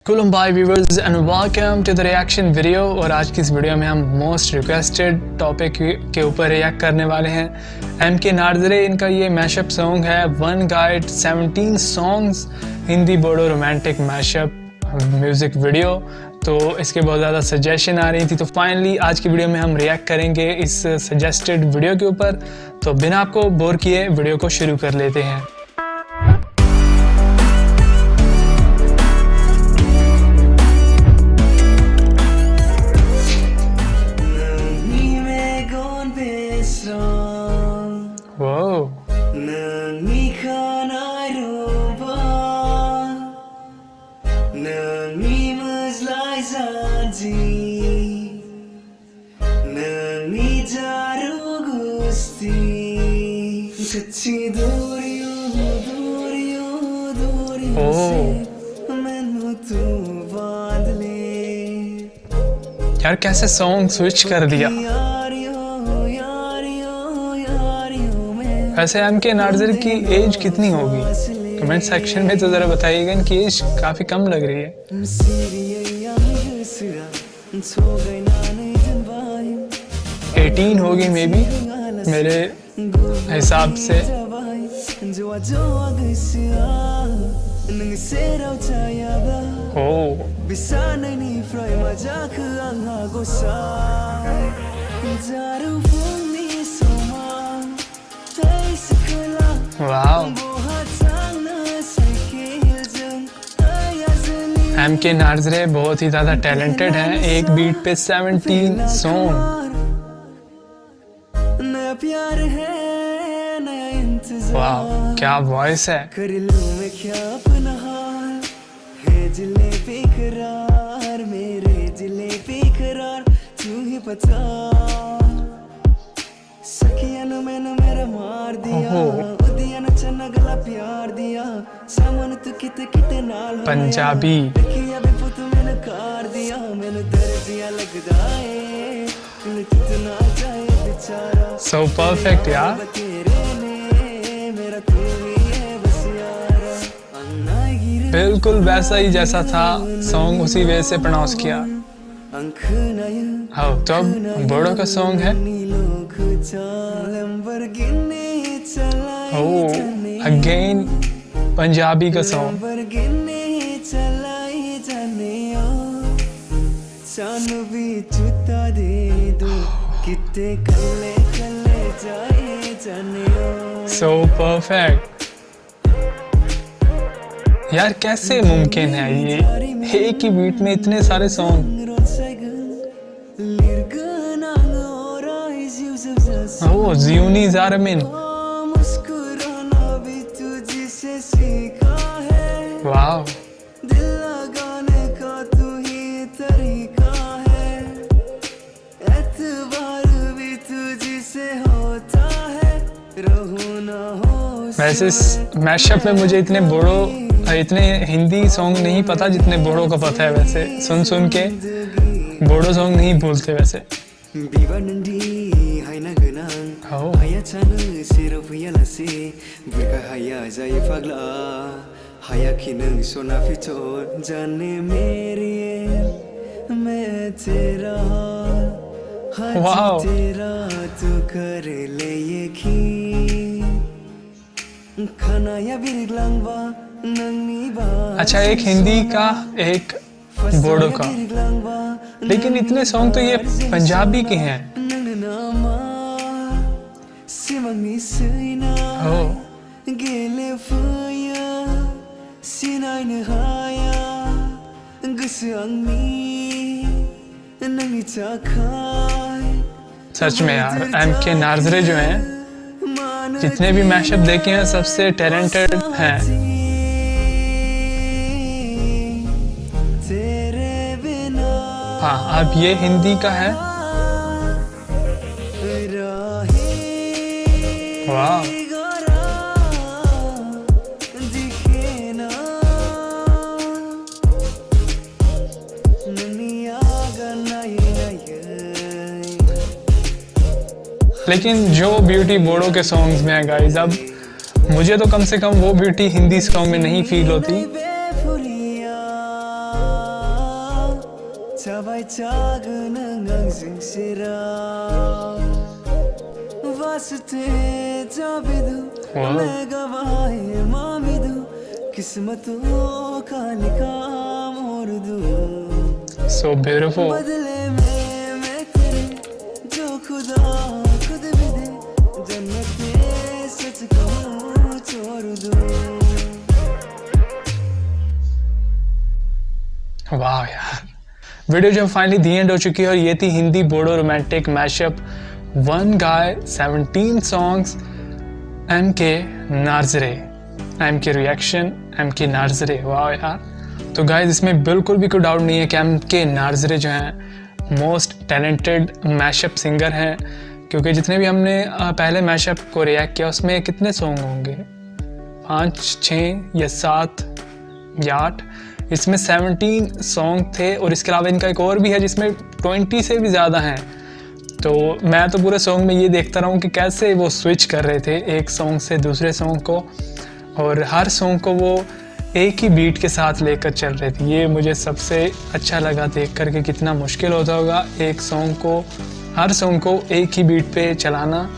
Kulambai viewers and welcome to the reaction video। और आज की इस वीडियो में हम मोस्ट रिक्वेस्टेड टॉपिक के ऊपर रिएक्ट करने वाले हैं। MK नार्जरे, इनका ये मैशअप सॉन्ग है one guide 17 songs Hindi Bodo romantic mashup music video. तो इसके बहुत ज़्यादा सजेशन आ रही थी, तो फाइनली आज की वीडियो में हम रिएक्ट करेंगे इस सजेस्टेड वीडियो के ऊपर। तो बिना आपको बोर किए वीडियो को शुरू कर लेते हैं। यार कैसे सॉन्ग स्विच कर दिया। वैसे MK नार्जर की एज कितनी होगी? कमेंट सेक्शन में तो जरा बताइएगा। इनकी एज काफी कम लग रही है। 18 होगी मे बी मेरे हिसाब से। वाओ, MK नार्जरे बहुत ही ज्यादा टैलेंटेड हैं। एक बीट पे 17 सॉन्ग। वाह, क्या वॉइस है। पंजाबी सो परफेक्ट यार। बिल्कुल वैसा ही जैसा था सॉन्ग, उसी वे से प्रोनाउंस किया। हाँ, तो अब बोडो का सॉन्ग है। ओह, अगेन पंजाबी का सॉन्ग। सो परफेक्ट यार, कैसे मुमकिन है ये एक ही बीट में इतने सारे सॉन्ग। ओह, ज़ियोनी ज़ारमिन। वाह, वैसे इस मैशअप में मुझे इतने हिंदी सॉन्ग नहीं पता जितने बोडो का पता है। वैसे सुन के बोडो सॉन्ग नहीं भूलते वैसे। वाओ, अच्छा, एक हिंदी का एक बोडो का, लेकिन इतने सॉन्ग तो ये पंजाबी के हैं। ओह, सच में यार MK नार्जरे जो हैं, जितने भी मैशअप देखे हैं सबसे टैलेंटेड हैं। हाँ, अब ये हिंदी का है। वाह, लेकिन जो ब्यूटी बोडो के सॉन्ग्स में है गाइस, अब मुझे तो कम से कम वो ब्यूटी हिंदी सॉन्ग में नहीं फील होती। Cabai cagnang ang singsira Vaste jabidu Wow. Megavai mamidu Kismato ka likha mordu So beautiful. बदले में मैं तेरे जो खुदा खुद भी दे जन्नते सच कहूँ छोड़ दूँ वाह यार, वीडियो जो फाइनली दी एंड हो चुकी है और ये थी Hindi Bodo romantic mashup one guy 17 songs M K Narzary, M K reaction, M K Narzary. वाह यार, तो गाइस इसमें बिल्कुल भी कोई डाउट नहीं है कि एम के नार्जरे जो हैं मोस्ट टैलेंटेड मैशअप सिंगर हैं, क्योंकि जितने भी हमने पहले मैशअप को रिएक्ट किया उसमें कितने सॉन्ग होंगे, 5, 6 या 7 या 8, इसमें 17 सॉन्ग थे और इसके अलावा इनका एक और भी है जिसमें 20 से भी ज़्यादा हैं। तो मैं तो पूरे सॉन्ग में ये देखता रहा हूँ कि कैसे वो स्विच कर रहे थे एक सॉन्ग से दूसरे सॉन्ग को, और हर सॉन्ग को वो एक ही बीट के साथ लेकर चल रहे थे। ये मुझे सबसे अच्छा लगा देख कर के कितना मुश्किल होता होगा एक सॉन्ग को, हर सॉन्ग को एक ही बीट पे चलाना,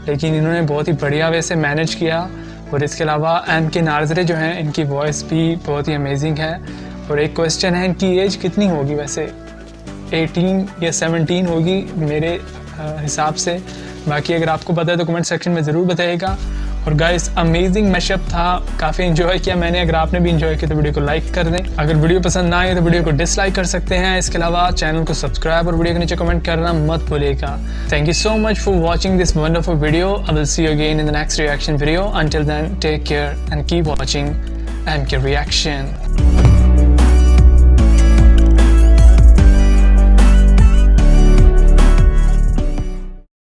लेकिन इन्होंने बहुत ही बढ़िया वे से मैनेज किया। और इसके अलावा एम के नार्जरे जो हैं इनकी वॉइस भी बहुत ही अमेजिंग है। और एक क्वेश्चन है, इनकी एज कितनी होगी वैसे, 18 या 17 होगी मेरे हिसाब से। बाकी अगर आपको पता है तो कमेंट सेक्शन में ज़रूर बताइएगा। और गाइस अमेजिंग मैशअप था, काफ़ी इन्जॉय किया मैंने। अगर आपने भी इन्जॉय किया तो वीडियो को लाइक कर दें, अगर वीडियो पसंद ना आए तो वीडियो को डिसलाइक कर सकते हैं। इसके अलावा चैनल को सब्सक्राइब और वीडियो के नीचे कमेंट करना मत भूलिएगा। Thank you so much for watching this wonderful video. I will see you again in the next reaction video. Until then take care and keep watching M K reaction.